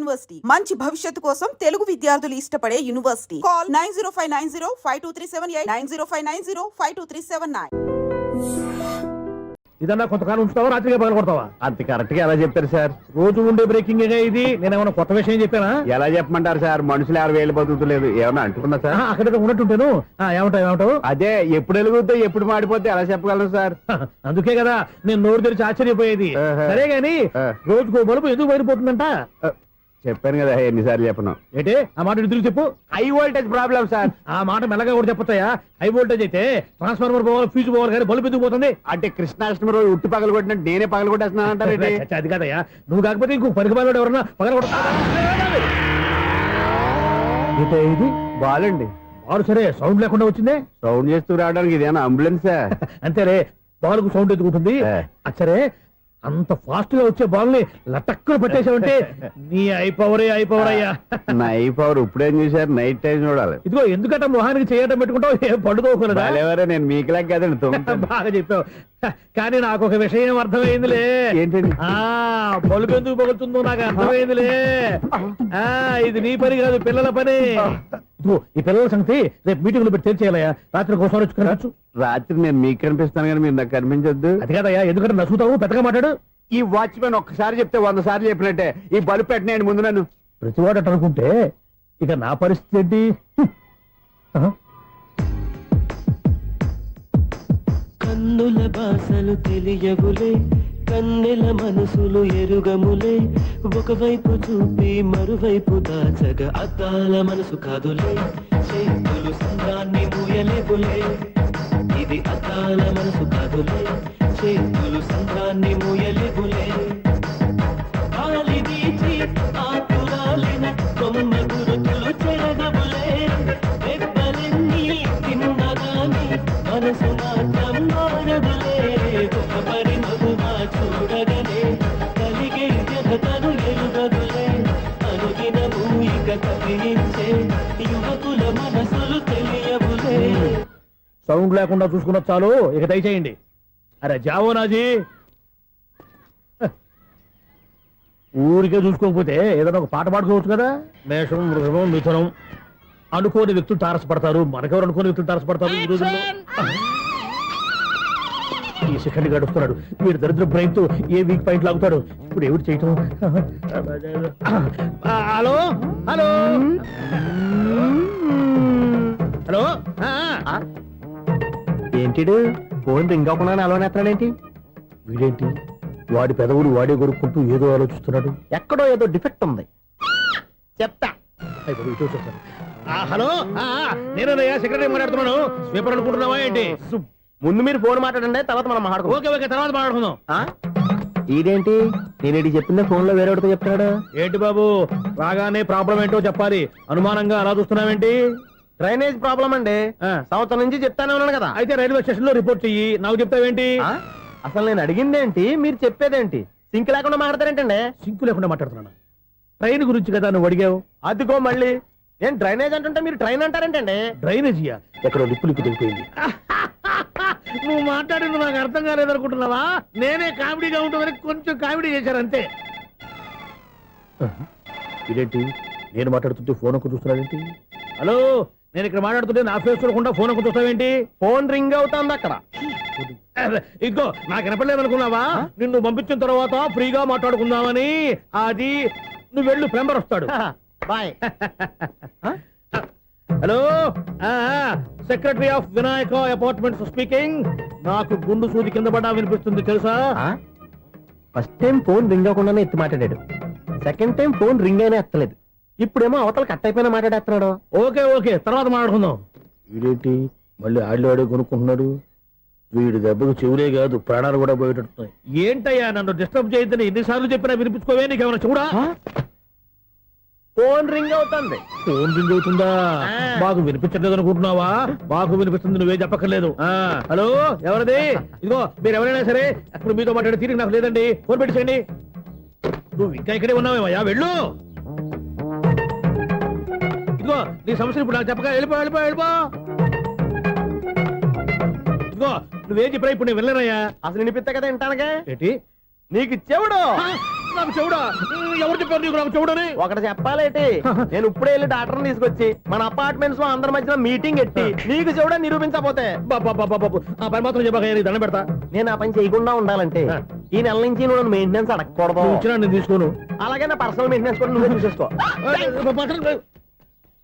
University మంచి భవిష్యత్తు కోసం తెలుగు విద్యార్థులు ఇష్టపడే యూనివర్సిటీ. కాల్ 9059052378 9059052379. ఇదన్నా కొంతకాలం ఉంచుతావా, రాత్రిగా పగల కొడతావా? అంత కరెక్ట్ గా ఎలా చెప్పారు సార్? రోజు ఉండే బ్రేకింగ్ ఇది. నేనేమన్నా కొత్త విషయం చెప్పానా? ఎలా చెప్పమంటారు సార్? మనుషులు 60,000 బతుకుతలేదు, ఏమన్నా అంటున్నా సార్? అక్కడ ఉన్నట్టుంటాను. ఏమంటావు? అదే ఎప్పుడు వెలుగుతో ఎప్పుడు మాడిపోతే ఎలా చెప్పగలను సార్? అందుకే కదా నేను నోరు తెరిచి ఆశ్చర్యపోయేది. సరే గాని రోజుకో బలుపు ఎందుకు బయటపోతుందంట? చెప్పాను కదా, ఎన్నిసార్లు చెప్పను. ఏంటే ఆ మాట నిధులు చెప్పు. High voltage problem sir. ఆ మాట మెల్లగా కూడా చెప్పొచ్చాయా? హై వోల్టేజ్ అయితే ట్రాన్స్ఫార్మర్ పోవాలి, ఫ్యూజ్ పోవాలి, కానీ బల్బు ఎందుకు పోతుంది? అంటే కృష్ణాష్టమి రోజు ఉట్టి పగలు కొట్టినట్టు నేనే పగలు కొట్టేస్తున్నాను అంటారు. అది కాదయ్యా, నువ్వు కాకపోతే ఇంకో పనికి బాగా ఎవరన్నా పగల కొడతా. ఇది బాలండి. బాలు సరే, సౌండ్ లేకుండా వచ్చిందే. సౌండ్ చేస్తూ రావడానికి ఇదేనా అంబులెన్స్? అంతేలే, బాలుకు సౌండ్ ఎదుగుతుంది. సరే, అంత ఫాస్ట్ గా వచ్చే బాల్ ని లటక్కులు పట్టేసావంటే నీ ఐపవర్ అయ్యా. నా ఐపవర్ ఇప్పుడేం చూసారు? నైట్ టైం చూడాలి. ఇదిగో ఎందుకంటే మొహానికి చేయడం పెట్టుకుంటావు, ఏం పడుకోకూడదా? నేను మీకులా కదండి. బాగా చెప్పావు. కానీ నాకు ఒక విషయం అర్థమైందిలే. ఏంటండి? బలుపు ఎందుకు పగులుతుందో నాకు అర్థమైందిలే. ఇది నీ పని కాదు, పిల్లల పని. ఈ పిల్లల సంగతి రేపు మీటింగ్ లో పెట్టి తెలిసేయాలయ్యా. రాత్రి ఒకసారి వచ్చి కనవచ్చు. రాత్రి నేను మీకు కనిపిస్తాను కానీ మీరు నాకు కనిపించొద్దు. అది కాదయ్యా, ఎందుకంటే నచ్చుతావు, పెద్దగా మాట్లాడు. ఈ వాచ్మెన్ ఒక్కసారి చెప్తే 100 సార్లు చెప్పినట్టే. ఈ బల్బు పెట్టినాయండి ముందు నన్ను. ప్రతివాడు అట్ట అనుకుంటే ఇక నా పరిస్థితి ఏంటి? కన్నుల భాషలు తెలియవులే, కన్నెల మనసులు ఎరుగములే, ఒకవైపు చూపి మరువైపు దాచగ అద్దాల మనసు కాదులే, చేతులు సంద్రాన్ని మూయలేవులే, ఇది అద్దాల మనసు కాదులే, చేతులు సంద్రాన్ని మూయలేవులే, గాలి వీచి ఆకురాలిన కొమ్మ గురుతులు చెరగవులే, దెబ్బలెన్ని తిన్నగాని మనసు మాత్రం మారదులే, ఒక పరిమగుమా చూడగలే, కలిగే జగతను ఎరుగదులే, అనుదినము ఇక కదిలించే యువకుల మనసులు తెలియవులే. సౌండ్ లేకుండా చూసుకున్న చాలు, ఇక దయచేయండి. అరే జావో నాజీ, ఊరికే చూసుకోకపోతే ఏదైనా ఒక పాట పాడుకోవచ్చు కదా. మేషం, వృషభం, మిథునం అనుకోని వ్యక్తులు తారసపడతారు. మనకెవరు అనుకోని వ్యక్తులు తారసపడతారు ఈ రోజుల్లో? ఈ సెకండ్ గడుపుతున్నాడు వీడు దరిద్ర బ్రెయిన్ తో. ఏ వీక్ పాయింట్ లాగుతాడు ఇప్పుడు? ఏమిటి చేయటం? Hello hello hello. ఏంటిడు ఫోన్ రింగ్ అవ్వకుండా అలవనేస్తాడేంటి? వీడేంటి వాడి పెదవులు వాడే కొరుక్కుంటూ ఏదో ఆలోచిస్తున్నాడు. ఎక్కడో ఏదో డిఫెక్ట్ ఉంది, చెప్తా. హలో, నేనయ్యా సెక్రటరీ మాట్లాడుతున్నాను. స్వీపర్ అనుకుంటున్నావా ఏంటి? ముందు మీరు ఫోన్ మాట్లాడండి, తర్వాత మనం మాట్లాడుకో. ఓకే ఓకే, తర్వాత మాట్లాడుకుందాం. ఇదేంటి నేను చెప్పిందే ఫోన్ లో వేరే ఒకటి చెప్తాడు? ఏంటి బాబు, రాగానే ప్రాబ్లం ఏంటో చెప్పాలి. అనుమానంగా అలా చూస్తున్నావేంటి? డ్రైనేజ్ ప్రాబ్లం అండి. సంవత్సరం నుంచి చెప్తానే ఉన్నాను కదా. అయితే రైల్వే స్టేషన్ లో రిపోర్ట్ చెయ్యి. నాకు చెప్తావేంటి? అసలు నేను అడిగిందేంటి, మీరు చెప్పేదేంటి? సింక్ లేకుండా మాట్లాడతారేంటండి? సింక్ లేకుండా మాట్లాడుతున్నాను. ట్రైన్ గురించి కదా నువ్వు అడిగావు. అదిగో మళ్ళీ నేను డ్రైనేజ్ అంటుంటే మీరు ట్రైన్ అంటారేంటండి? డ్రైనేజీయా? ఎక్కడో లిప్పు దిగిపోయింది. నువ్వు మాట్లాడింది నాకు అర్థం కాలేదనుకుంటున్నావా? నేనే కామెడీగా ఉంటుందని కొంచెం కామెడీ చేశారు అంతే. ఇదేంటి నేను మాట్లాడుతుంటే ఫోన్ ఒక్క చూస్తున్నాడేంటి? హలో, నేను ఇక్కడ మాట్లాడుతుంటే నా ఫేస్ చూడకుండా ఫోన్ ఒక్క చూస్తావేంటి? ఫోన్ రింగ్ అవుతుంది అక్కడ. ఇదిగో నాకు వినపడలేదు అనుకున్నావా? నిన్ను పంపించిన తర్వాత ఫ్రీగా మాట్లాడుకుందామని. అది నువ్వు వెళ్ళు, ప్లంబర్ వస్తాడు. Bye. Hello, secretary of Vinayaka apartments speaking. నాకు గుండు సూది కింద పడ్డా వినిపిస్తుంది తెలుసా? ఫస్ట్ టైం ఫోన్ రింగ్ అవ్వకుండానే ఎత్తి మాట్లాడాడు. సెకండ్ టైం ఫోన్ రింగ్ అయినా ఎత్తలేదు. ఇప్పుడేమో అవతల కట్ అయిపోయినా మాట్లాడేస్తున్నాడు. ఓకే ఓకే, తర్వాత మాట్లాడుకుందాం. వీడేంటి మళ్ళీ ఆడిలో ఆడే కొనుక్కుంటున్నాడు? వీడి దెబ్బకు చెవులే కాదు ప్రాణాలు కూడా పోయేటట్టున్నాయి. ఏంటయ్యా నన్ను డిస్టర్బ్ చేయొద్దని ఎన్నిసార్లు చెప్పినా వినిపించుకోవే? నీకేమైనా చూడా? ఫోన్ రింగ్ అవుతుంది. ఫోన్ రింగ్ అవుతుందా? మాకు వినిపించలేదు అనుకుంటున్నావా? మాకు వినిపిస్తుంది, నువ్వే చెప్పక్కర్లేదు. హలో, ఎవరిది? ఇదిగో మీరు ఎవరైనా సరే అప్పుడు మీతో మాట్లాడే తీరిక నాకు లేదండి. ఫోన్ పెట్టేసేయండి. నువ్వు ఇంకా ఇక్కడే ఉన్నావేమయ్యా, వెళ్ళు. ఇదిగో నీ సమస్యలు ఇప్పుడు నాకు చెప్పక వెళ్ళిపో వెళ్ళిపో వెళ్ళిపో. ఇదిగో నువ్వేం చెప్పరా ఇప్పుడు నేను వెళ్ళానయ్యా. అసలు వినిపిస్తా కదా వింటానగా. ఏంటి నీకు చెవుడు నాకు చెవుడా ఎవరు చెప్పారు నీకు నాకు చెవుడని ఒకటి చెప్పాలేటి నేను ఇప్పుడే వెళ్ళి డాక్టర్ని తీసుకొచ్చి మన అపార్ట్మెంట్స్ లో అందరి మధ్యన మీటింగ్ ఎట్టి నీకు చెవుడా నిరూపించకపోతే బాబు ఆ పని మాత్రం చెప్పక నేను దండం పెడతా నేను ఆ పని చేయకుండా ఉండాలంటే ఈ నెల నుంచి నువ్వు నన్ను మెయింటెనెన్స్ అడగకూడదు. నువ్వు ఇచ్చినా నేను తీసుకోను. అలాగే నా పర్సనల్ మెయింటెనెన్స్ కూడా నువ్వే చూసేసుకో.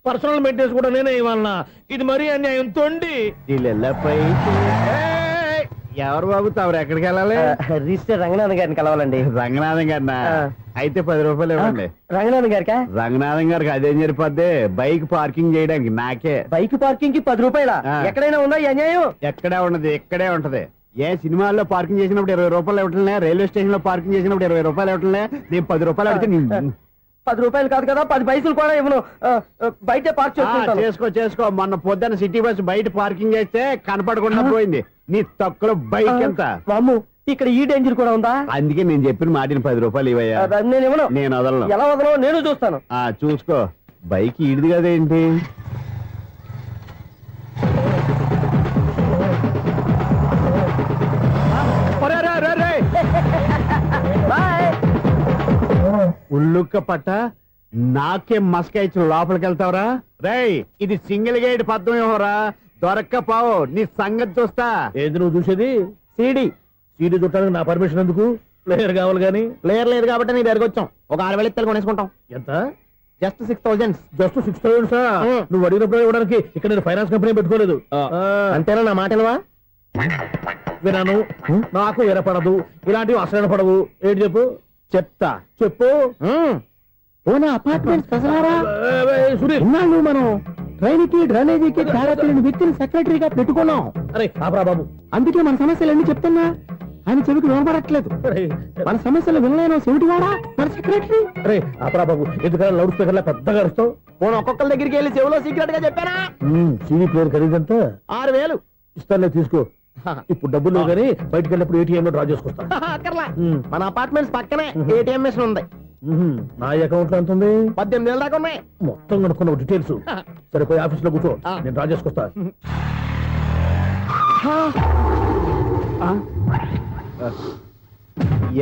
పర్సనల్ మెయింటెనెన్స్ కూడా నేనే ఇవ్వాలన్నా ఇది మరీ అన్యాయం తొండి. ఎవరు బాబు తమరు ఎక్కడికి వెళ్ళాలి? రిజిస్టర్ రంగనాథన్ గారిని కలవాలండి. రంగనాథం గారినా? అయితే 10 రూపాయలు ఇవ్వండి. రంగనాథన్ గారికా? రంగనాథం గారికి అదేం సరిపోద్ది, బైక్ పార్కింగ్ చేయడానికి నాకే. బైక్ పార్కింగ్ కి 10 రూపాయల? ఎక్కడైనా ఉందా ఈ అన్యాయం? ఎక్కడే ఉండదు, ఇక్కడే ఉంటది. ఏ సినిమాల్లో పార్కింగ్ చేసినప్పుడు 20 రూపాయలు ఇవ్వట్లే, రైల్వే స్టేషన్ లో పార్కింగ్ చేసినప్పుడు 20 రూపాయలు ఇవ్వట్లే, నేను 10 రూపాయలు అడిగితే 10 రూపాయలు కాదు కదా, 10 పైసలు కూడా ఇవ్వను. బయట పార్క్ చేసుకుంటాను. చేసుకో. మొన్న పొద్దున్న సిటీ బస్ బయట పార్కింగ్ చేస్తే కనపడకుండా పోయింది. నీ తక్కువ బైక్ ఎంత? వామ్ము, ఇక్కడ ఈ డేంజర్ కూడా ఉందా? అందుకే నేను చెప్పిన మాటిని 10 రూపాయలు ఇవ్వయ్యా. నేను ఇవ్వను. నేను వదలను. ఎలా వదలను నేను చూస్తాను. చూసుకో. బైక్ ఈడిది కదేంటి? ఉల్లుక్క పట్ట నాకే మస్క ఇచ్చిన లోపలికి వెళ్తావరా? రేయ్, ఇది సింగిల్ గేట్ పద్మం ఏమోరా, దొరక్కపోవు నీ సంగతి చూస్తా. ఏది నువ్వు చూసేది? సీడీ చుట్టానికి నా పర్మిషన్ ఎందుకు? ప్లేయర్ కావాలి గానీ. ప్లేయర్ లేదు కాబట్టి నీ దగ్గరకు వచ్చాం. ఒక 6,000 ఇత్తలు కొనేసుకుంటాం. ఎంత? జస్ట్ 6,000. Just 6,000 sir. నువ్వు అడిగినప్పుడు ఇవ్వడానికి ఇక్కడ నేను ఫైనాన్స్ కంపెనీ పెట్టుకోలేదు. అంతేనా నా మాటలువా? వినాను, నాకు ఎరపడదు, ఇలాంటివి అసలు పడవు. ఏంటి చెప్పు? చెప్తా. చెప్పు. అపార్ట్మెంట్ సునీల్, మనం ట్రైన్కి డ్రైనేజీకి తేడా వ్యక్తిని సెక్రటరీగా పెట్టుకున్నాం. అరే ఆపరా బాబు, అందుకే మన సమస్యలు ఎన్ని చెప్తున్నా ఆయన చెవికి వినపడట్లేదు. మన సమస్యలు వినలేను చెవిటి వాడా మన సెక్రటరీ. అరే ఆపరా బాబు, ఎందుకంటే లౌడ్ స్పీకర్ లా పెద్దగా అరుస్తావు. పోను ఒక్కొక్కరి దగ్గరికి వెళ్ళి చెవిలో సీక్రెట్ గా చెప్పానా? సీడీ ప్లేయర్ ఖరీదంతా 6,000 ఇస్తానులే, తీసుకో. ఇప్పుడు డబ్బులు కానీ బయటకు వెళ్ళినప్పుడు ఏటీఎం లో డ్రా చేసుకొస్తా. అక్కర్లా, మన అపార్ట్మెంట్స్ పక్కనే ఏటీఎం మిషన్ ఉంది. నా అకౌంట్ లో ఎంత ఉంది? 18,000 దాకా ఉన్నాయి. మొత్తం కనుక్కున్న డీటెయిల్స్. సరిపోయి ఆఫీస్ లో కూర్చో, నేను డ్రా చేసుకొస్తా.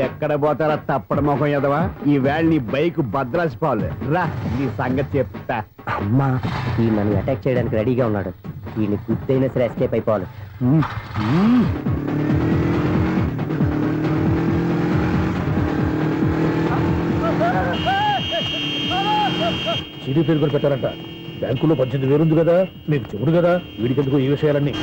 ఎక్కడ పోతారా తప్పడ మొహం ఎదవా? ఈ వేళ నీ బైక్ భద్రాసిపోవాలి. రా, నీ సంగతి చెప్తా. అమ్మా, ఈ నన్ను అటాక్ చేయడానికి రెడీగా ఉన్నాడు. ఈయన గుర్తైనా సరే ఎస్కేప్ అయిపోవాలి. సీడీ ప్లేయర్ కూడా పెట్టారంట. బ్యాంకులో 18,000 ఉంది కదా, మీకు చెవుడు కదా, వీడికెందుకు ఈ విషయాలన్నీ?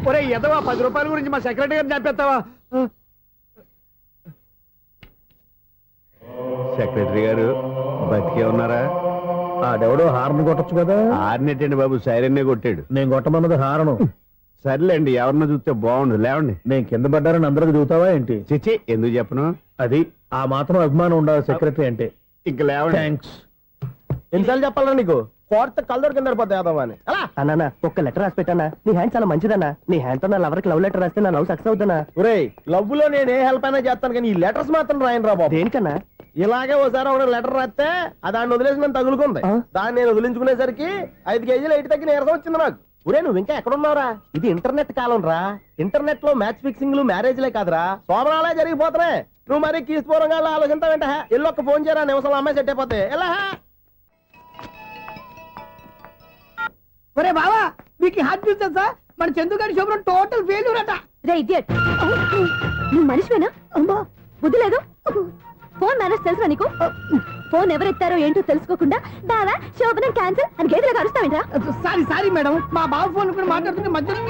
ఒరే ఎదవా, 10 రూపాయల గురించి మా సెక్రటరీ గారిని చంపేస్తావా? సెక్రటరీ గారు బతికే ఉన్నారా? ఆడెవడో హార్న్ కొట్టచ్చు కదా. ఆరినట్టండి బాబు, సైరన్నే కొట్టాడు. నేను కొట్టమన్నది హారను. సర్లేండి, ఎవరినో చూస్తే బాగుండు. లేవండి. నేను కింద పడ్డారని అందరికి చూతావా ఏంటి? చిచ్చి, ఎందుకు చెప్పను? అది ఆ మాత్రం అభిమానం ఉండాలి సెక్రటరీ అంటే. ఇంక లేవండి. థ్యాంక్స్. ఎన్నిసార్లు చెప్పాలరా నీకు? కోర్త కలర్ కింద పోతాయి అన్నా. ఒక్క లెటర్ రాసి పెట్టానా? నీ హ్యాండ్ చాలా మంచిదన్నా. నీ హ్యాండ్ తో నా లవర్కి లవ్ లెటర్ రాస్తే నా లవ్ సక్సెస్ అవుతానా? ఒరే, లవ్ లో నేను ఏ హెల్ప్ అయినా చేస్తాను, కానీ ఈ లెటర్స్ మాత్రం రాయను రా బాబు. దేనికన్నా? ఇలాగే ఓసారి ఒక లెటర్ రాస్తే దాన్ని వదిలేసి నన్ను తగులుకుంది. దాన్ని నేను వదిలించుకునేసరికి 5 కేజీలు 8 తగ్గి నీరసం వచ్చింది నాకు. ఒరే, నువ్వు ఇంకా ఎక్కడున్నావురా? ఇది ఇంటర్నెట్ కాలం రా. ఇంటర్నెట్ లో మ్యాచ్ ఫిక్సింగ్లు మ్యారేజ్లే కాదురా, సోమరాలే జరిగిపోతున్నాయి. నువ్వు మరి కీస్పూరంగా ఆలోచించావంట. ఎల్లొక్క ఫోన్ చేయరా, నిమిషం అమ్మాయి సెట్ అయిపోతే. ఎలా? ఒరే బావా, మీకు హార్ట్ చూస్తా సార్, మన చందుగారి శుభ్రం టోటల్ ఫెయిల్యూర్ అట. రే ఇడియట్, నువ్వు మనిషివేనా? బుద్ధి లేదు. ఫోన్ మేనేజ్ తెలుసా నీకు? ఫోన్ ఎవరెత్తారో ఏంటో తెలుసుకోకుండా బావా శోభనం క్యాన్సిల్ అని గేదెలకు అరుస్తావేంట్రా? సారీ మేడం, మా బావ ఫోన్ కూడా మాట్లాడుతుంటే మధ్యలో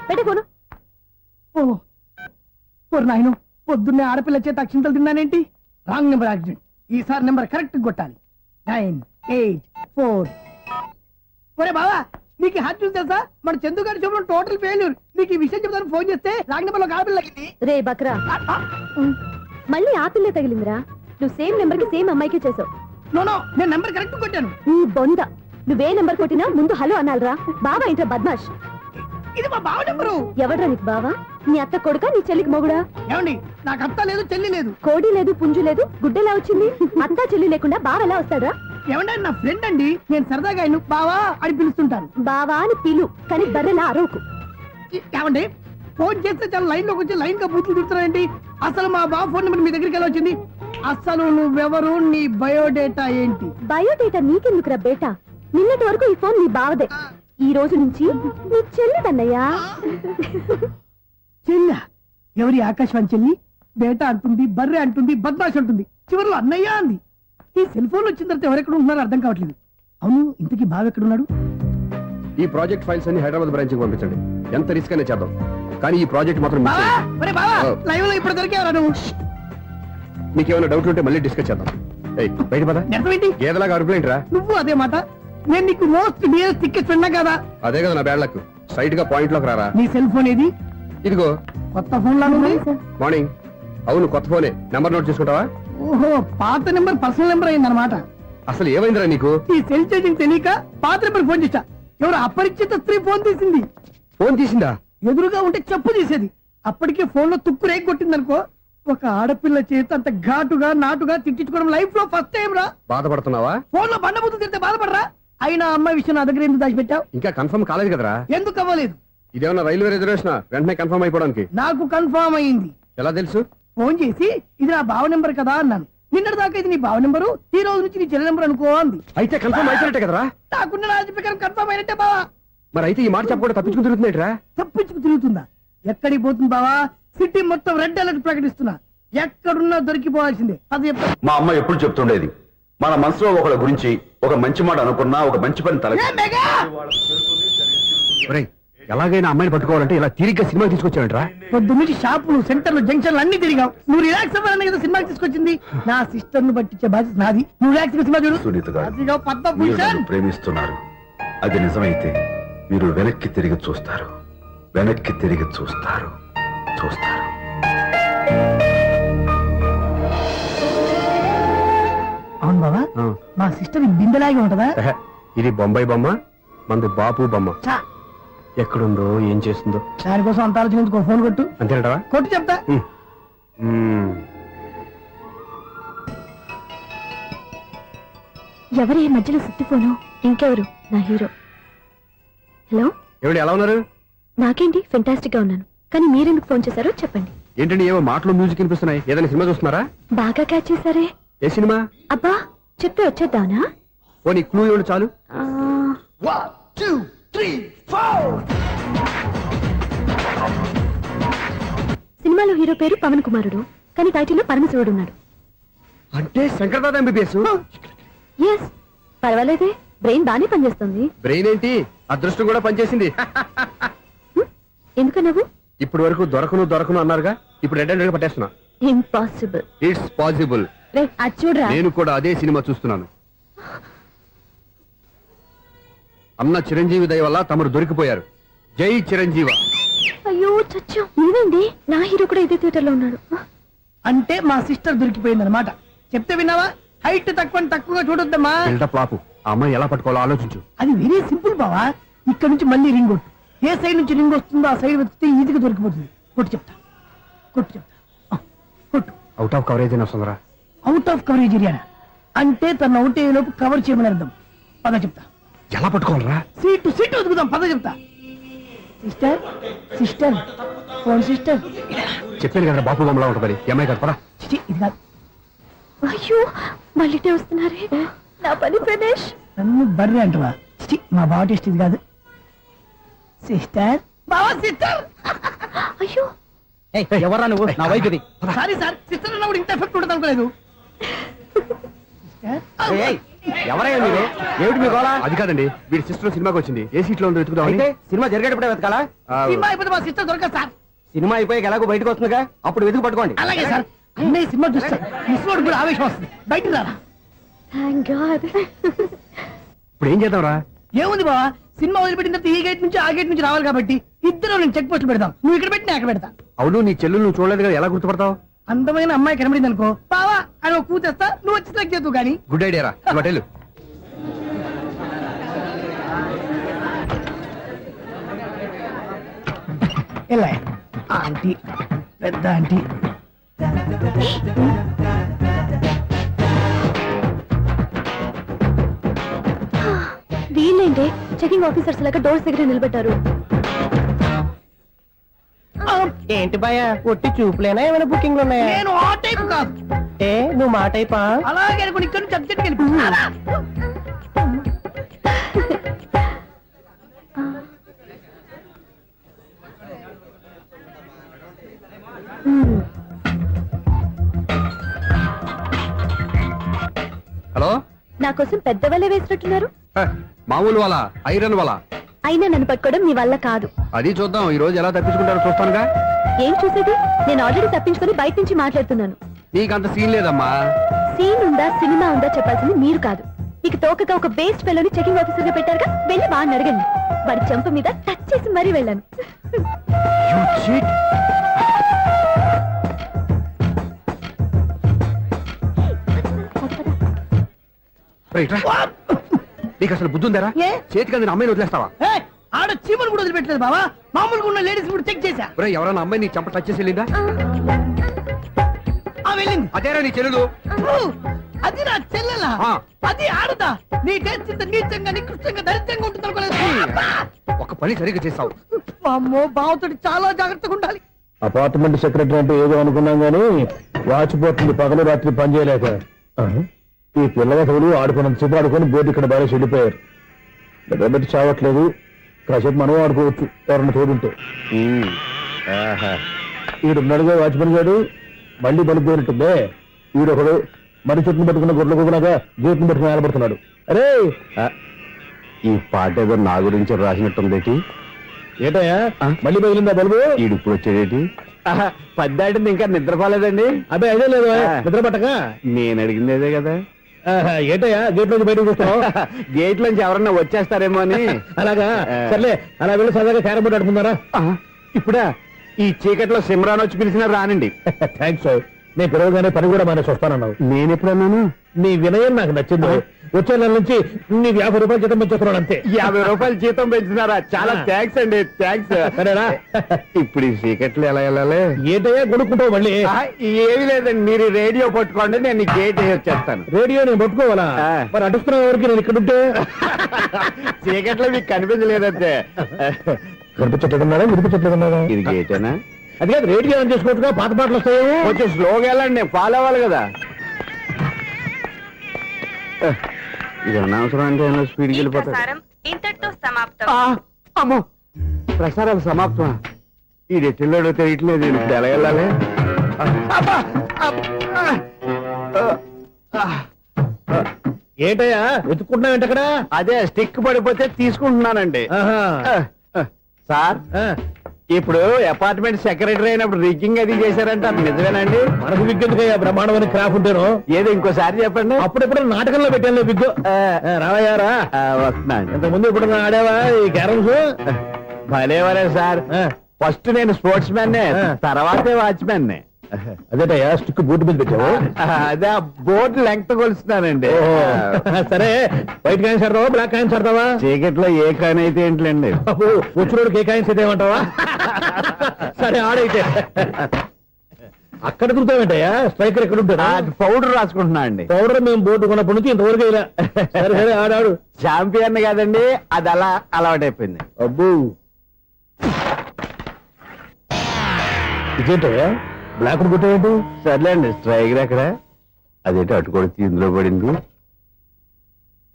పెట్టే ఫోను. ఓ నాయను, పొద్దున్నే ఆడపిల్ల చేత అక్షింతలు తిన్నానేంటి? Wrong number accident. ఈసారి నెంబర్ కరెక్ట్ కొట్టాలి. 9, 8, 4. ఒరే బావా, నీకు హార్ట్ చూసి తెలుసా? మన చందుగారి శుభ్రం టోటల్ ఫెయిల్యూర్. నీకు ఈ విషయం చెప్తాను ఫోన్ చేస్తే రాంగ్ నెంబర్ లో ఆడపిల్ల తగ్గింది. రే బక్రా, మళ్ళీ ఆ పిల్లే తగిలిందిరా. నువ్వు సేమ్ నెంబర్ కి సేమ్ అమ్మాయికే చేసావు. నో, నేను నెంబర్ కరెక్ట్ కొట్టాను. ఈ బొంద, నువ్వే నెంబర్ కొట్టినా ముందు హలో అనాలిరా. బావా ఏంట్రా బద్మాష్? ఇది మా బావ నెంబరు. ఎవడ్రా నీకు బావా? నీ అత్త కొడుకా, నీ చెల్లికి మొగుడా? ఏమండి, నాకు అత్త లేదు, చెల్లి లేదు. కోడి లేదు, పుంజు లేదు, గుడ్డెలా వచ్చింది? అత్త చెల్లి లేకుండా బావ ఎలా వస్తాడా? ఏమంటే నా ఫ్రెండ్ అండి, నేను సరదాగా ఆయన బావా అని పిలుస్తుంటాను. బావా అని పిలు కానీ బర్రెలా అరవకు. ఏమండి ఫోన్ చేస్తే చాలా లైన్ లోకి వచ్చి లైన్ గా బూతులు తిడుతున్నాయండి. అసలు మా బావ ఫోన్ నెంబర్ మీ దగ్గరికి ఎలా వచ్చింది? అసలు నువ్వెవరు, నీ బయోడేటా ఏంటి? బయోడేటా నీకెందుకురా బేటా? నిన్నటి వరకు ఈ ఫోన్ నీ బావదే, ఈ రోజు నుంచి నీ చెల్లిదన్నయ్యా. చెల్లి? ఎవరి ఆకాశవాణి చెల్లి? బేటా అంటుంది, బర్రె అంటుంది, బద్మాష్ అంటుంది, చివరిలో అన్నయ్య అంది. ఈ సెల్ ఫోన్ వచ్చిన తర్వాత ఎవరెక్కడ ఉన్నారో అర్థం కావట్లేదు. అవును, ఇంతకీ బావ ఎక్కడున్నాడు? ఈ ప్రాజెక్ట్ ఫైల్స్ అన్ని హైదరాబాద్ బ్రాంచ్ కి పంపించండి. ఎంత రిస్క్ అయినా చేద్దాం, కానీ ఈ ప్రాజెక్ట్ మాత్రం miss బావా, చేయొద్దు. ఒరే బావా, లైవ్ లో ఇప్పుడు దొరికేవరా నువ్వు? నీకేమైనా డౌట్ ఉంటే మళ్ళీ డిస్కస్ చేద్దాం. ఏయ్, బయట పద. నిజమేంటి? గేదలాగా అరుపులేంట్రా? నువ్వు అదే మాట. నేను నీకు మోస్ట్ డియరెస్ట్ టికెట్ ఫ్రెండ్ కదా. అదే కదా నా బ్యాడ్ లక్. స్ట్రైట్ గా పాయింట్ లోకి రారా. నీ సెల్ ఫోన్ ఏది? ఇదిగో కొత్త ఫోన్ లాగా ఉంది. మార్నింగ్. అవును, కొత్త ఫోనే. నెంబర్ నోట్ చేసుకుంటావా? ఓహో, పాత నెంబర్ పర్సనల్ నెంబర్ అయిందన్నమాట. అసలు ఏమైందిరా నీకు? ఈ సెల్ చేంజింగ్ తెలియక పాత నెంబర్ ఫోన్ చేశా. ఎవరు అపరిచిత స్త్రీ ఫోన్ తీసింది. ఫోన్ తీసిందా? ఎదురుగా ఉంటే చెప్పు తీసేది. అప్పటికే ఫోన్ లో తుక్కు రేగి కొట్టిందనుకో. ఒక ఆడపిల్ల చేత అంత ఘాటుగా నాటుగా తిట్టించుకోవడం లైఫ్ లో ఫస్ట్ టైం రా. బాధపడుతున్నావా? ఫోన్ లో బండబుద్ధులు తిడితే బాధపడరా? అయినా అమ్మాయి విషయం నా దగ్గర ఎందుకు దాచిపెట్టావు? ఇంకా కన్ఫర్మ్ కాలేదు కదరా. ఎందుకు అవ్వలేదు? ఇదేమన్నా రైల్వే రిజర్వేషన్? వెంటనే కన్ఫర్మ్ అయిపోవడానికి. నాకు కన్ఫర్మ్ అయింది. ఎలా తెలుసు? ఫోన్ చేసి ఇది నా బావ నెంబర్ కదా అన్నాను. నిన్నటి దాకా ఇది నీ బావ నెంబరు, ఈ రోజు నుంచి నీ చెల్లి నెంబర్ అనుకో అంది. అయితే కన్ఫర్మ్ అయిపోయినట్టే కదరా. నాకున్న రాజు ప్రకారం కన్ఫర్మ్ అయినట్టే బావా. మరి అయితే ఈ మాట చెప్పకుండా తప్పించుకుని తిరుగుతున్నట్రా? తప్పించుకు తిరుగుతుందా? ఎక్కడికి పోతుంది బావా? సిటీ మొత్తం రెడ్ అలర్ట్ ప్రకటిస్తున్నా. ఎక్కడున్నా దొరికిపోవాల్సిందే. అది చెప్తా. మా అమ్మ ఎప్పుడు చెప్తుండేది, మన మనసులో ఒకళ్ళ గురించి ఒక మంచి మాట అనుకున్నా ఒక మంచి పని తల. A mega! ఒరేయ్, ఎలాగైనా అమ్మాయిని పట్టుకోవాలంటే ఇలా తిరిగ్గా సినిమా తీసుకొచ్చావంట్రా? పొద్దు నుంచి షాపులు, సెంటర్లు, జంక్షన్లు అన్ని తిరిగావు. నువ్వు రిలాక్స్ అవ్వాలని కదా సినిమాకి తీసుకొచ్చింది. నా సిస్టర్ ను పట్టించే బాధ్యత నాది. నువ్వు రిలాక్స్ గా సినిమా చూడు. సునీత గారు, అదిగో మీరు పద్మభూషణ్. నన్ను ప్రేమిస్తున్నారు. అది నిజమైతే మీరు వెనక్కి తిరిగి చూస్తారు, వెనక్కి తిరిగి చూస్తారు, చూస్తారు. అవును బావా, మా సిస్టర్ బిందెలాగే ఉంటదా? ఎహె, ఇది బొంబాయి బొమ్మ, మంది బాపు బొమ్మ. చా, ఎక్కడుందో ఏం చేస్తుందో. దానికోసం అంత ఆలోచించుకో. ఫోన్ కొట్టు. అంతేనటవా? కొట్టు చెప్తా. ఎవరు ఈ మధ్యలో సుత్తి ఫోను? ఇంకెవరు? నా హీరో. హలో, ఏమిటి ఎలా ఉన్నారు? నాకేంటి ఫెంటాస్టిక్ గా ఉన్నాను, కానీ మీరెందుకు ఫోన్ చేశారో చెప్పండి. ఏంటండి ఏవో మాటలు మ్యూజిక్ వినిపిస్తున్నాయి? ఏదైనా సినిమా చూస్తున్నారా? బాగా క్యాచ్ చేశారే. ఏ సినిమా? అబ్బా, చెప్తే వచ్చేద్దానా? ఓ నీ క్లూ ఇవ్వండి చాలు. ఆ, 1 2 3 4. సినిమాలో హీరో పేరు పవన్ కుమారుడు, కానీ టైటిల్లో పరమశివుడు ఉన్నాడు. అంటే శంకర్దాద ఎంబీబీఎస్. ఎస్, పర్వాలేదే, బ్రెయిన్ బానే పనిచేస్తుంది. బ్రెయిన్ ఏంటి, అదృష్టం కూడా పనిచేసింది. ఎందుకన్నావు? ఇప్పటి వరకు దొరకను అన్నారుగా, ఇప్పుడు రెడ్ అండ్ పట్టేస్తున్నా. ఇంపాసిబుల్. It's possible. రే, అది చూడరా. నేను కూడా అదే సినిమా చూస్తున్నాను. అన్న చిరంజీవి దయ వల్ల తమరు దొరికిపోయారు. జై చిరంజీవ. అయ్యో చచ్చు, నీవేంటి? నా హీరో కూడా ఇదే థియేటర్ లో ఉన్నాడు. అంటే మా సిస్టర్ దొరికిపోయింది అనమాట. చెప్తే విన్నావా? హైట్ తక్కువగా చూడొద్దమ్మా. బిల్డప్ లాపు. ఆ అమ్మాయి ఎలా పట్టుకోవాలో ఆలోచించు. అది వెరీ సింపుల్ బావా. ఇక్కడ నుంచి మళ్ళీ రింగ్ కొట్టు. ఏ సైడ్ నుంచి రింగ్ వస్తుందో ఆ సైడ్ వెతికితే ఈజీగా దొరికిపోతుంది. కొట్టు చెప్తా. ఆ, కొట్టు. అవుట్ ఆఫ్ కవరేజ్ అని వస్తుందిరా. అవుట్ ఆఫ్ కవరేజ్ ఏరియా అంటే తన అవుట్ అయ్యే లోపు కవర్ చేయమని అర్థం. పద చెప్తా. ఎలా పట్టుకోవాలరా? సీటు వెతుకుదాం. పద చెప్తా. Sister phone sister. చెప్పాను కదా బాపు బొమ్మలా ఉంటుంది. ఎంఐ కదా పరా. చిచి, ఇది కాదు. అయ్యో, మళ్ళీ వస్తున్నారే. నా పని ప్రదేశ్. నన్ను బర్రె అంటవా? చిచి, మా బావ టేస్ట్ ఇది కాదు. సిస్టర్, బావా సిస్టర్. అయ్యో, ఎవరా నువ్వు? నా వైపు ఇది. సారీ సార్, సిస్టర్ అన్నప్పుడు ఇంత ఎఫెక్ట్ ఉంటుంది అనుకోలేదు. ఎవరయ్యా మీరు? ఏమిటి మీ గోళ? అది కాదండి, వీడి సిస్టర్ సినిమాకి వచ్చింది. ఏ సీట్ లో ఉందో వెతుకుదాం. సినిమా జరిగేటప్పుడే వెతకాలా? సినిమా అయిపోతే మా సిస్టర్ దొరకదు సార్. సినిమా అయిపోయి ఎలాగో బయటకు వస్తుందిగా, అప్పుడు వెతుకు పట్టుకోండి. అలాగే సార్. అన్నయ్య సినిమా చూస్తాను. మిస్వాడు కూడా ఆవేశం వస్తుంది. బయటికి రారా. Thank God. ఇప్పుడు ఏం చేద్దాంరా? ఏముంది బావా, సినిమా వదిలిపెట్టిన తర్వాత ఈ గేట్ నుంచి ఆ గేట్ నుంచి రావాలి కాబట్టి ఇద్దరు నేను చెక్ పోస్ట్ పెడతాం. నువ్వు ఇక్కడ పెట్టి నేను అక్కడ పెడతా. అవును, నీ చెల్లు నువ్వు చూడలేదు కదా, ఎలా గుర్తుపడతావు? అందమైన అమ్మాయి కనబడింది అనుకో, బావా అని ఒక కూతేస్తా, నువ్వు వచ్చి సెలెక్ట్ చేద్దు కానీ. గుడ్ ఐడియా రా. హోటల్ ఎలా ఆంటీ, పెద్ద ఆంటీ. చెకింగ్ ఆఫీసర్స్ లాగా డోర్స్ దగ్గర నిలబెట్టారు. ఏంటి భయ ఒట్టి చూపులేనా ఏమైనా బుకింగ్లు ఉన్నాయా? నేను ఆ టైప్ కాదు. ఏ నువ్వు మాట అయిపా? అలాగే అనుకుని ఇక్కడ నుంచి అర్జెంట్కి వెళ్ళిపోతున్నా. హలో నా కోసం పెద్ద వలే వేసినట్టున్నారు. మామూలు వాళ్ళ ఐరన్ వాళ్ళ అయినా నన్ను పట్టుకోవడం మీ వల్ల కాదు. అది చూద్దాం ఈ రోజు ఎలా తప్పించుకుంటారో చూస్తానుగా. ఏం చూసేది? నేను ఆల్రెడీ తప్పించుకొని బయట నుంచి మాట్లాడుతున్నాను. నీకంత సీన్ లేదమ్మా. సీన్ ఉందా సినిమా ఉందా చెప్పాల్సింది మీరు కాదు. మీకు తోకగా ఒక బేస్ట్ ఫెలోని చెకింగ్ ఆఫీసర్ గా పెట్టారుగా, వెళ్ళి వాడిని అడగండి. వాడి చెంప మీద టచ్ చేసి మరీ వెళ్ళాను. You cheat. రైట్ రా. నీకు అసలు బుద్ధి ఉందారా? ఏ? చేతికి అందిన అమ్మాయిని వదిలేస్తావా? ఏయ్, ఆడ చీమలు కూడా వదిలిపెట్టలేదు బావా. మామూలుగా ఉన్న లేడీస్ కూడా చెక్ చేశా. ఒరేయ్, ఎవరైనా అమ్మాయి నీ చంప టచ్ చేసి వెళ్ళిందా? ఆ వెళ్ళింది. అదేరా నీ చెల్లెలు. ఓ, అది నా చెల్లెలా? ఆ. అది ఆడదా? నీ టేస్ట్ ఇంత నీచంగా నికృష్టంగా దరిద్రంగా ఉంటుంది అనుకోలేదు. ఒక పని సరిగ్గా చేస్తావు. అమ్మో, బావతోటి చాలా జాగ్రత్తగా ఉండాలి. అపార్ట్మెంట్ సెక్రటరీ అంటే ఏదో అనుకున్నాం గానీ వాచిపోతుంది పగలు రాత్రి పని చేయలేక. ఈ పిల్లవసలు ఆడుకున్నంత సేపు ఆడుకొని బోర్డు ఇక్కడ బాగా చెడిపోయారు. నిద్రబెట్టి చావట్లేదు. కాసేపు మనం ఆడుకోవచ్చు ఎవరన్నా తోడుంటే. ఈడున్నాడుగా వాచ్మెన్ గారు, మళ్ళీ బలిపోయినట్టుందే. ఈడొకడు మరి చెట్టును పట్టుకున్న గొడ్ల కుక్కలాగా గేట్ను పట్టుకుని నిలబడుతున్నాడు. అరే ఈ పాట ఏదో నా గురించి రాసినట్టుంది. ఏటయ్యా మళ్ళీ పగిలిందా బల్బు? ఈడు ఇప్పుడు వచ్చేదేటి? పద్దాటింది ఇంకా నిద్రపోలేదండి. అదే అదే లేదు నిద్ర పట్టక. నేను అడిగింది అదే కదా. ఏటయ్యా గేట్ నుంచి బయటకు చూస్తావు? గేట్ నుంచి ఎవరన్నా వచ్చేస్తారేమో అని. అలాగా సర్లే, అలా వెళ్ళి సరదాగా క్యారం బోర్డు ఆడుకుందారా? ఇప్పుడా ఈ చీకట్లో సిమ్రాన్ వచ్చి పిలిచినా రానండి. థ్యాంక్స్. నేను పిలవగానే పని కూడా మానేసి వస్తానన్నావు. నేను ఎప్పుడన్నాను? నీ వినయం నాకు నచ్చింది. వచ్చే నెల నుంచి నీకు 50 రూపాయలు జీతం పెంచుతున్నాను అంతే. 50 రూపాయలు జీతం పెంచుతున్నారా? చాలా థ్యాంక్స్ అండి, థ్యాంక్స్. సరేనా? ఇప్పుడు ఈ చీకట్లు ఎలా వెళ్ళాలి? ఏంటయ్యా కొనుక్కుంటావు మళ్ళీ? ఏమీ లేదండి, మీరు రేడియో పట్టుకోండి, నేను గేట్ వేసి వచ్చేస్తాను. రేడియో నేను పట్టుకోవాలా? మరి అడుస్తున్న వరకు నేను ఇక్కడ ఉంటే చీకట్లో మీకు కనిపించలేదంతే. కనిపించట్లేదన్నారా వినిపించట్లేదన్నారా? ఇది గేటేనా? అది కాదు, రేడియో ఆన్ చేసుకోవచ్చుగా, పాత పాటలు వస్తాయేమో. కొంచెం స్లోగా వెళ్ళండి, నేను ఫాలో అవ్వాలి కదా. ఇది అనవసరం అంటే స్పీడ్కి వెళ్ళిపోతాడు. ఇంతటితో సమాప్తం. అమ్మో, ప్రసారాలు సమాప్తమా? ఈ రెట్టిల్లోడో తెలియట్లేదు, ఇప్పుడు ఎలా వెళ్ళాలి? ఏంటయ్యా వెతుక్కుంటున్నావు ఏంటక్కడ? అదే స్టిక్ పడిపోతే తీసుకుంటున్నానండి. సార్, ఇప్పుడు అపార్ట్మెంట్ సెక్రటరీ అయినప్పుడు రిగ్గింగ్ అది చేశారంటే అది నిజమేనండి? మనకు విగ్గెందుకయ్యా, బ్రహ్మాండమైన క్రాఫ్ ఉంటాను. ఏదో ఇంకోసారి చెప్పండి. అప్పుడెప్పుడు నాటకంలో పెట్టాను విగ్గు. రావయ్యారా? వస్తున్నాను. ఇంతకు ముందు ఇప్పుడు ఆడావా ఈ క్యారమ్స్? భలేవరే సార్, ఫస్ట్ నేను స్పోర్ట్స్ మ్యాన్, తర్వాతే వాచ్మెన్. అదేటయ్యా స్టిక్ బూట్ మీద పెట్టావు? అదే బోర్డు లెంగ్త్ కొలుస్తున్నానండి. సరే, వైట్ కాయిన్స్ ఆడతావా బ్లాక్ కాయిన్స్ ఆడతావా? చీకట్లో ఏ కాయిన్ అయితే ఏంటండి? వచ్చినోడికి ఏ కాయిన్స్ అయితే ఏమంటావా? సరే ఆడైతే. అక్కడ దొరుకుతావేంటయ్యా? స్ట్రైకర్ ఎక్కడ ఉంటాడా? పౌడర్ రాసుకుంటున్నా అండి. పౌడర్ మేము బోర్డు కొన్నప్పటి నుంచి ఇంతవరకు ఇలా. సరే సరే ఆడాడు. చాంపియన్ కాదండి, అది అలా అలవాటైపోయింది. అబ్బు, ఇదేంటయ్యా బ్లాక్ కొట్టేయండి? సర్లేండి, స్ట్రైకర్ ఎక్కడ? అదేంటి అటుకొడితే ఇందులో పడింది.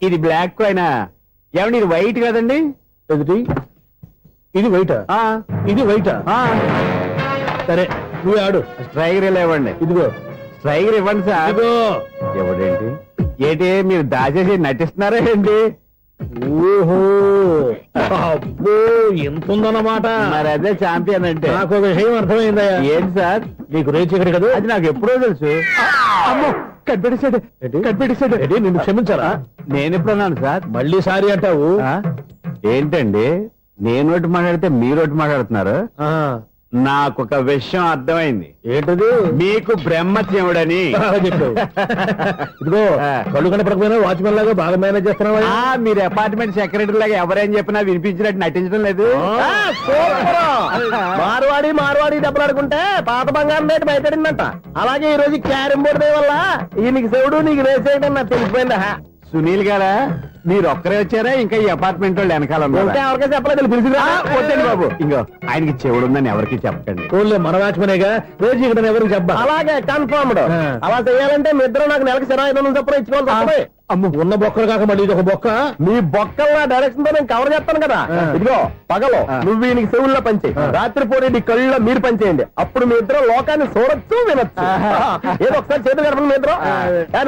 ఇది బ్లాక్ అయినా ఏమండి, ఇది వైట్ కదండి? ఎదుటి ఇది వైటా? ఇది వైటా? సరే నువ్వు ఆడు. స్ట్రైకర్ ఇలా ఇవ్వండి. ఇదిగో స్ట్రైకర్ ఇవ్వండి సార్. ఇదిగో. ఎవడేంటి ఏంటి మీరు దాచేసి నటిస్తున్నారా ఏంటి? ఓహో, అబ్బో ఎంత ఉందన్నమాట. మరి అదే చాంపియన్ అంటే. నాకు ఒక విషయం అర్థమైందయ్యా. ఏంటి సార్? నీకు రేచకడి కదా? అది నాకు ఎప్పుడో తెలుసు. అమ్మో, కనిపెట్టేశాడు, కనిపెట్టేశాడు. నిన్ను క్షమించాలా? నేను ఎప్పుడన్నాను సార్? మళ్ళీ సారీ అంటావు? ఏంటండి, నేను ఒకటి మాట్లాడితే మీరు ఒకటి మాట్లాడుతున్నారు. నాకు ఒక విషయం అర్థమైంది. ఏంటది? మీకు బ్రహ్మత్యముడని చెప్పావు. ఇదిగో కళ్ళు కనపడకపోయినా వాచ్మెన్ లాగా బాగా మేనేజ్ చేస్తున్నావా? మీరు అపార్ట్మెంట్ సెక్రటరీ లాగా ఎవరేం చెప్పినా వినిపించినట్టు నటించడం లేదు. మార్వాడి మార్వాడి దెబ్బలాడుకుంటే పాత బంగారం రేటు బయటడిందంట. అలాగే ఈ రోజు క్యారం బోర్డు వల్ల ఈయనకి శివుడు నీకు రేసేయడం నాకు తెలిసిపోయిందా? సునీల్ గారా మీరు ఒక్కరే వచ్చారా ఇంకా ఈ అపార్ట్మెంట్ వాళ్ళు వెనకాల ఇంకా ఉన్నారా? ఎవరికైనా చెప్పలేదు పిలిచిరా వద్దండి బాబు ఇంకో ఆయనకి చెవుడుందని ఎవరికి చెప్పకండి. ఫోన్లే మన వాచ్మనేగా రోజు ఇక్కడ ఎవరికి చెప్పా. అలాగే కన్ఫర్మ్డ్. ఆ. అలా చేయాలంటే మీ ఇద్దరు నాకు నెలకి 500 చొప్పున ఇచ్చుకోవాలి తప్పదు. అమ్మ ఉన్న బొక్కలు కాక మళ్ళీ ఇది ఒక బొక్క. మీ బొక్కల డైరెక్షన్ తో నేను కవర్ చేస్తాను కదా. ఆ. ఇదిగో పగలు ఆ. నువ్వు ఈయనకి చెవుల్లో పంచే, రాత్రిపూట నీ కళ్ళలో మీరు పంచేయండి. అప్పుడు మీ ఇద్దరు లోకాన్ని చూడొచ్చు వినొచ్చు. ఏదో ఒకసారి చేతులు కలపండి మీ ఇద్దరు.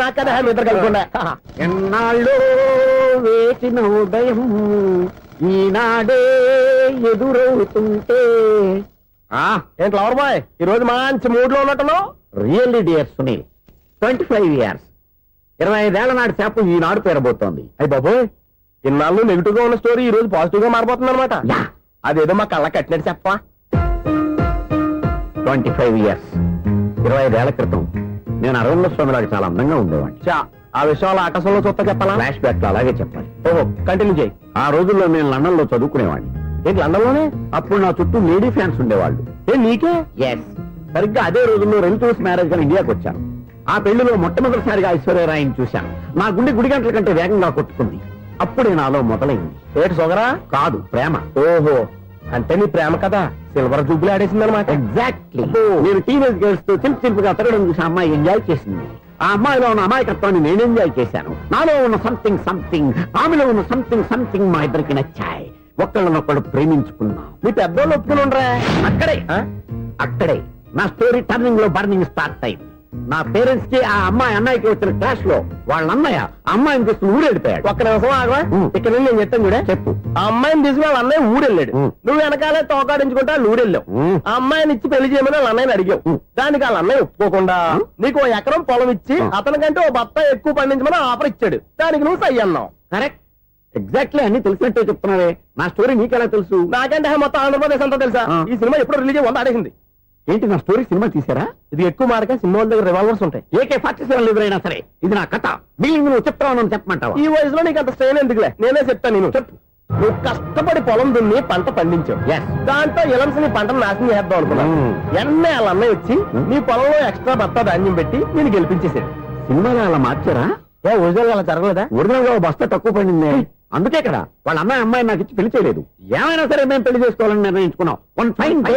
నాకదే మీ ఇద్దరు కలుపుకుండా. ఎన్నాళ్ళు వేసిన ఉదయం ఈనాడే ఎదురవుతుంటే. ఏంటి లవర్ బాయ్ ఈ రోజు మంచి మూడ్ లో ఉన్నట్టున్నావు. రియల్లీ డియర్ సునీల్, 25 years 25 ఏళ్ల నాటి చేప ఈనాడు పేరబోతోంది. అయ్యి బాబోయ్, ఇన్నాళ్ళు నెగిటివ్ గా ఉన్న స్టోరీ ఈ రోజు పాజిటివ్ గా మారిపోతుంది అనమాట. యా. అదేదో మా కళ్ళ కట్టినట్టు చెప్పా. 25 years 25 ఏళ్ల క్రితం నేను అరవింద స్వామిలాగా చాలా అందంగా ఉండేవాడిని. చా, ఆ విషయాలు ఆకాశంలో చూస్తా చెప్పాలా? ఫ్లాష్ బ్యాక్ లో అలాగే చెప్పాలి. ఓహో, కంటిన్యూ చేయి. ఆ రోజుల్లో నేను లండన్ లో చదువుకునేవాడిని. ఏంటి లండన్ లోనే? అప్పుడు నా చుట్టూ లేడీ ఫ్యాన్స్ ఉండేవాళ్ళు. నీకే? ఎస్, సరిగ్గా అదే రోజుల్లో రిలేటివ్స్ మ్యారేజ్ గా ఇండియాకి వచ్చాను. ఆ పెళ్లిలో మొట్టమొదటిసారిగా ఐశ్వర్యరాయని చూశాను. నా గుండె గుడి గంటల కంటే వేగంగా కొట్టుకుంది. అప్పుడే నాలో మొదలైంది. ఏటి సొగరా? కాదు, ప్రేమ. ఓహో, అంటే నీ ప్రేమ కదా సిల్వర్ జూబ్లీ ఆడేసింది అనమాట. ఎగ్జాక్ట్లీ. నేను టీనేజ్ గర్ల్స్ తో చిలిపి చిలిపిగా తిరగడం చూసి ఆ అమ్మాయి ఎంజాయ్ చేసింది. ఆ అమ్మాయిలో ఉన్న అమాయకత్వాన్ని నేను ఎంజాయ్ చేశాను. నాలో ఉన్న సంథింగ్ సంథింగ్, ఆమెలో ఉన్న సంథింగ్ సంథింగ్ మా ఇద్దరికి నచ్చాయి. ఒక్కళ్ళనొక్కడు ప్రేమించుకున్నాం. నీ పెద్దోళ్ళు ఒప్పుకుని ఉండరా? అక్కడే అక్కడే నా స్టోరీ టర్నింగ్ లో బర్నింగ్ స్టార్ట్ అయింది. నా పేరెంట్స్ కి ఆ అమ్మాయి అన్నయ్యకి వచ్చిన క్లాష్ లో వాళ్ళ అన్నయ్య ఆ అమ్మాయిని తీసుకుని ఊరెళ్ళిపోయాడు. ఒక్క నిమిషం ఆగవా? ఇక్కడ నుండి నేను చెప్తాను కూడా. చెప్పు. ఆ అమ్మాయిని తీసుకుని వాళ్ళ అన్నయ్య ఊరెళ్ళాడు. ఉం. నువ్వు వెనకాలే తోకాడించుకుంటా ఊరెళ్ళావు. ఆ అమ్మాయిని ఇచ్చి పెళ్లి చేయమని వాళ్ళ అన్నయ్యని అడిగావు. దానికి వాళ్ళ అన్నయ్య ఒప్పుకోకుండా నీకు 1 ఎకరం పొలం ఇచ్చి అతనికంటే 1 బత్త ఎక్కువ పండించమని ఆఫర్ ఇచ్చాడు. దానికి నువ్వు సై అన్నావు. కరెక్ట్, ఎగ్జాక్ట్లీ అన్ని తెలిసినట్టే చెప్తున్నావే. నా స్టోరీ నీకెలా తెలుసు? నాకంటే మొత్తం ఆంధ్రప్రదేశ్ అంతా తెలుసా? ఈ సినిమా ఎప్పుడు రిలీజ్ 100 ఆడేసింది. ఏంటి, నా స్టోరీ సినిమా తీసారా? ఇది ఎక్కువ మార్గా సినిమా వాళ్ళ దగ్గర రివాల్వర్స్ ఉంటాయి. AK-47 ఎదురైనా సరే ఇది నా కథ. బిల్డింగ్ నువ్వు చెప్తావు చెప్పమంటావా? ఈ వయసులో నీకు అంత స్ట్రెయిన్ ఎందుకులే, నేనే చెప్తాను. నేను చెప్పు. నువ్వు కష్టపడి పొలం దున్ని పంట పండించావు. Yes. దాంతో ఎలమ్స్ నీ పంటను నాశనం చేద్దాం అనుకున్నావు. ఎన్నే వాళ్ళ అన్నయ్య వచ్చి నీ పొలంలో ఎక్స్ట్రా బత్తా ధాన్యం పెట్టి నేను గెలిపించేసాడు. సినిమాలో అలా మార్చారా? ఒరిజినల్ అలా జరగలేదా? ఒరిజినల్ గా ఓ బస్తా తక్కువ పడింది. అందుకే కదా వాళ్ళ అమ్మాయి నాకు ఇచ్చి పెళ్లి చేయలేదు. ఏమైనా సరే మేము పెళ్లి చేసుకోవాలని నిర్ణయించుకున్నాం. One fine day